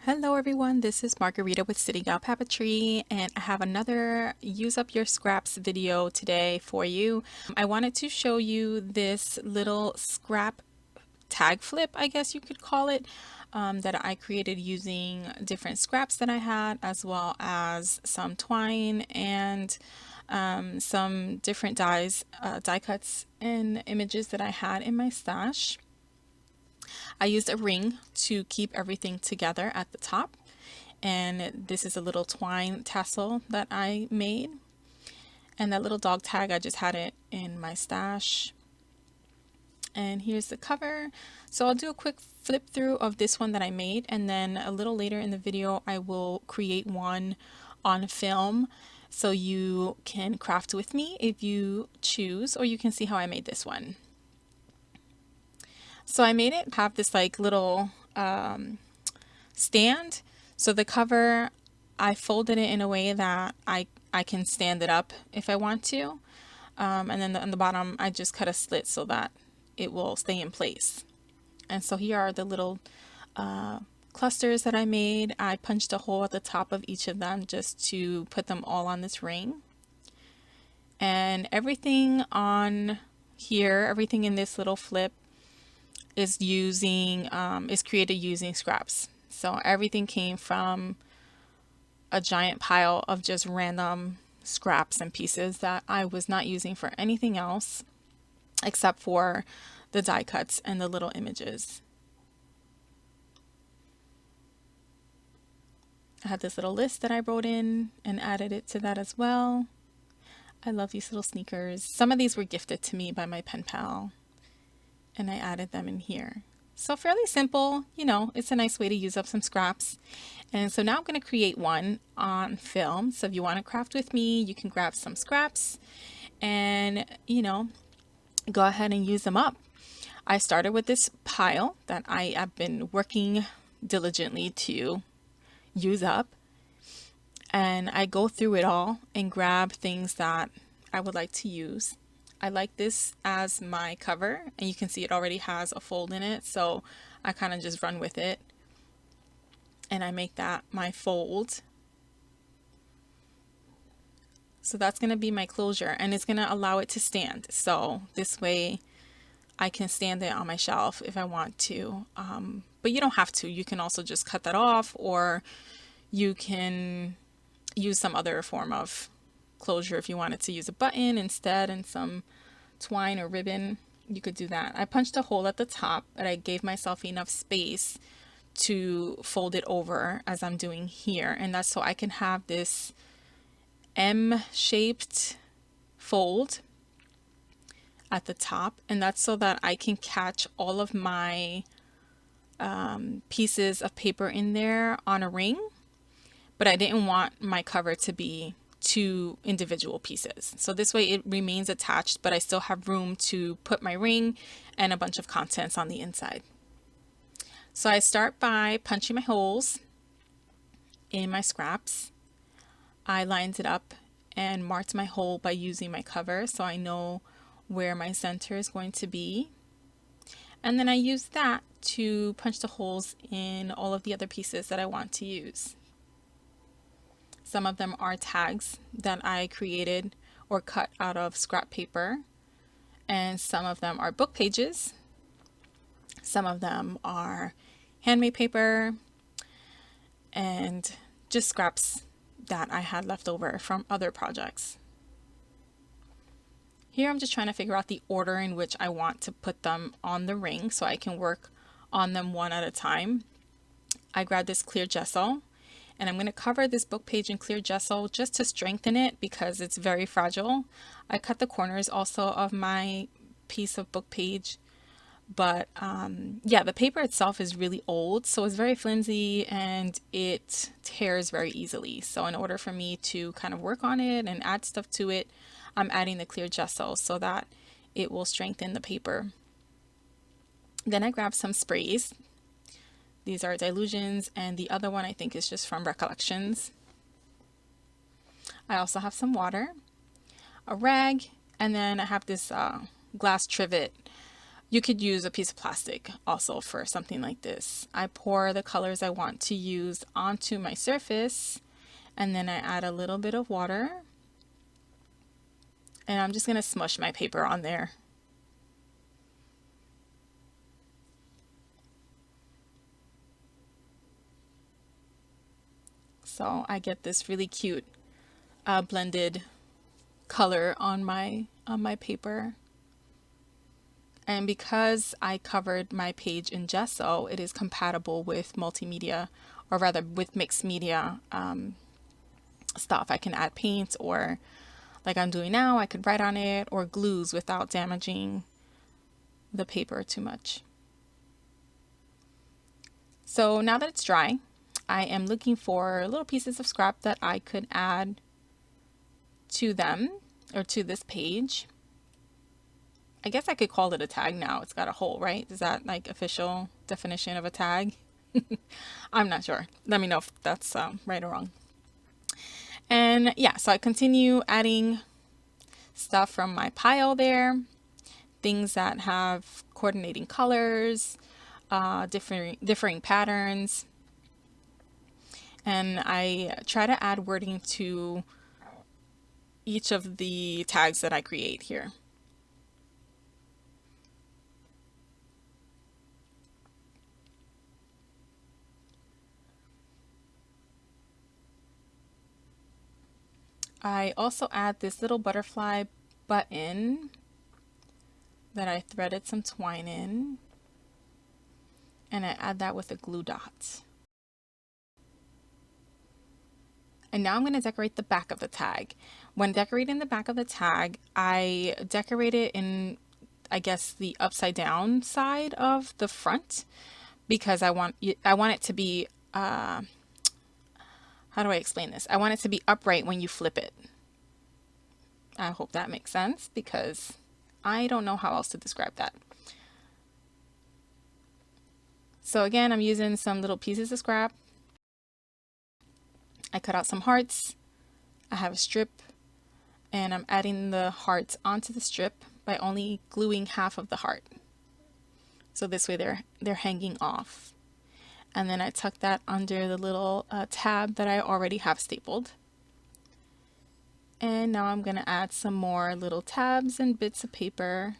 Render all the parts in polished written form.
Hello everyone, this is Margarita with CityGal Papeterie, and I have another Use Up Your Scraps video today for you. I wanted to show you this little scrap tag flip, I guess you could call it, that I created using different scraps that I had, as well as some twine and some different dies, die cuts and images that I had in my stash. I used a ring to keep everything together at the top, and this is a little twine tassel that I made. And that little dog tag, I just had it in my stash. And here's the cover. So I'll do a quick flip through of this one that I made, and then a little later in the video I will create one on film so you can craft with me if you choose, or you can see how I made this one. So I made it have this like little stand. So the cover, I folded it in a way that I can stand it up if I want to. And then on the bottom, I just cut a slit so that it will stay in place. And so here are the little clusters that I made. I punched a hole at the top of each of them just to put them all on this ring. And everything on here, everything in this little flip is created using scraps. So everything came from a giant pile of just random scraps and pieces that I was not using for anything else except for the die cuts and the little images. I had this little list that I wrote in and added it to that as well. I love these little sneakers. Some of these were gifted to me by my pen pal, and I added them in here. So fairly simple, you know, it's a nice way to use up some scraps. And so now I'm going to create one on film. So if you want to craft with me, you can grab some scraps and, you know, go ahead and use them up. I started with this pile that I have been working diligently to use up. And I go through it all and grab things that I would like to use. I like this as my cover, and you can see it already has a fold in it, so I kind of just run with it and I make that my fold. So that's going to be my closure, and it's going to allow it to stand, so this way I can stand it on my shelf if I want to, but you don't have to. You can also just cut that off, or you can use some other form of closure. If you wanted to use a button instead and some twine or ribbon, you could do that. I punched a hole at the top, but I gave myself enough space to fold it over as I'm doing here, and that's so I can have this M-shaped fold at the top, and that's so that I can catch all of my pieces of paper in there on a ring, but I didn't want my cover to be two individual pieces. So this way it remains attached, but I still have room to put my ring and a bunch of contents on the inside. So I start by punching my holes in my scraps. I lined it up and marked my hole by using my cover so I know where my center is going to be. And then I use that to punch the holes in all of the other pieces that I want to use. Some of them are tags that I created or cut out of scrap paper, and some of them are book pages. Some of them are handmade paper and just scraps that I had left over from other projects. Here I'm just trying to figure out the order in which I want to put them on the ring so I can work on them one at a time. I grabbed this clear gesso, and I'm going to cover this book page in clear gesso just to strengthen it because it's very fragile. I cut the corners also of my piece of book page, but yeah, the paper itself is really old, so it's very flimsy and it tears very easily. So in order for me to kind of work on it and add stuff to it, I'm adding the clear gesso so that it will strengthen the paper. Then I grabbed some sprays. These are Dilutions, and the other one I think is just from Recollections. I also have some water, a rag, and then I have this glass trivet You could use a piece of plastic also for something like this. I pour the colors I want to use onto my surface, and then I add a little bit of water, and I'm just going to smush my paper on there. So I get this really cute blended color on my paper. And because I covered my page in gesso, it is compatible with multimedia, or rather with mixed media stuff. I can add paint, or like I'm doing now, I could write on it, or glues without damaging the paper too much. So now that it's dry, I am looking for little pieces of scrap that I could add to them, or to this page. I guess I could call it a tag now. It's got a hole, right? Is that like official definition of a tag? I'm not sure. Let me know if that's right or wrong. And yeah, so I continue adding stuff from my pile there, things that have coordinating colors, differing patterns. And I try to add wording to each of the tags that I create here. I also add this little butterfly button that I threaded some twine in, and I add that with a glue dot. And now I'm going to decorate the back of the tag. When decorating the back of the tag, I decorate it in, I guess, the upside down side of the front, because I want it to be how do I explain this? I want it to be upright when you flip it. I hope that makes sense, because I don't know how else to describe that. So again, I'm using some little pieces of scrap. I cut out some hearts. I have a strip, and I'm adding the hearts onto the strip by only gluing half of the heart. So this way they're hanging off. And then I tuck that under the little tab that I already have stapled. And now I'm going to add some more little tabs and bits of paper.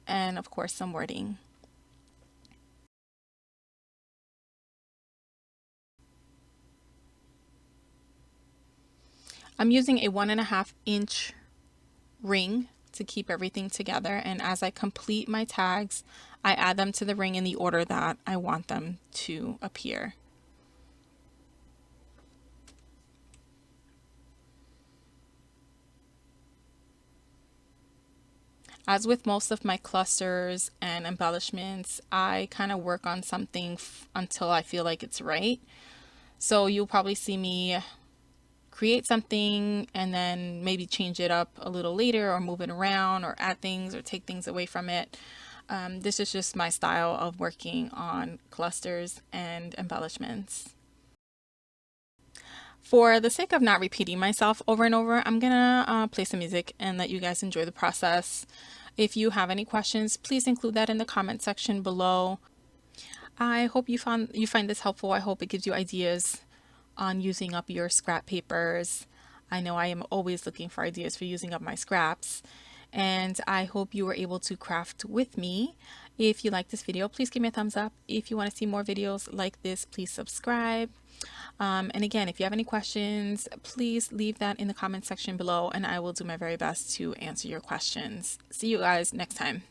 And of course some wording. I'm using a 1.5 inch ring to keep everything together, and as I complete my tags, I add them to the ring in the order that I want them to appear. As with most of my clusters and embellishments, I kind of work on something until I feel like it's right. So you'll probably see me create something and then maybe change it up a little later, or move it around, or add things or take things away from it. This is just my style of working on clusters and embellishments. For the sake of not repeating myself over and over, I'm gonna play some music and let you guys enjoy the process. If you have any questions, please include that in the comment section below. I hope you find this helpful. I hope it gives you ideas on using up your scrap papers. I know I am always looking for ideas for using up my scraps, and I hope you were able to craft with me. If you like this video, please give me a thumbs up. If you want to see more videos like this, please subscribe. And again, if you have any questions, please leave that in the comment section below, and I will do my very best to answer your questions. See you guys next time.